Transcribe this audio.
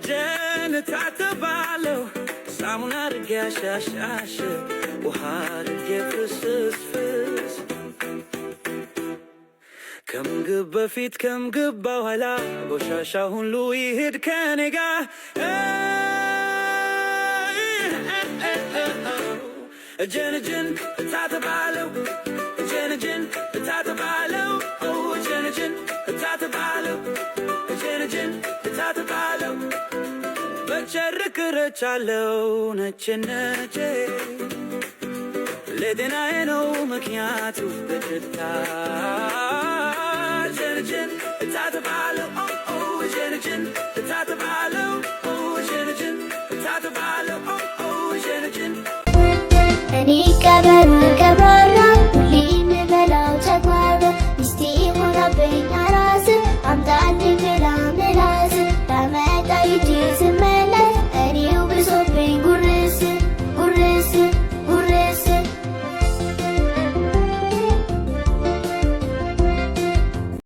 Jen tatabalo samuna rgasha shash wahar gefsስ ከምግብ በፊት ከምግብ በኋላ ቆሻሻ ሁሉ ይሄድ ከኔ ጋር ጀን ታተባለው ጀን ታተባለው ጀን ታተባለው ጀን ታተባለው በቸርክረቻለው ነጭነቼ ለጤናዬ ነው ምክንያቱ በሽታ ጀን ታተባለው ጀን ታተባለው ጀን ታተባለው ጀን እኔ ከበራ ሁሌ የምበላው ጨጓራ ሚስቴ ሆናብኝ አራስ አምጣልኝ ብላ ምላስ ላመጣ ሂጂ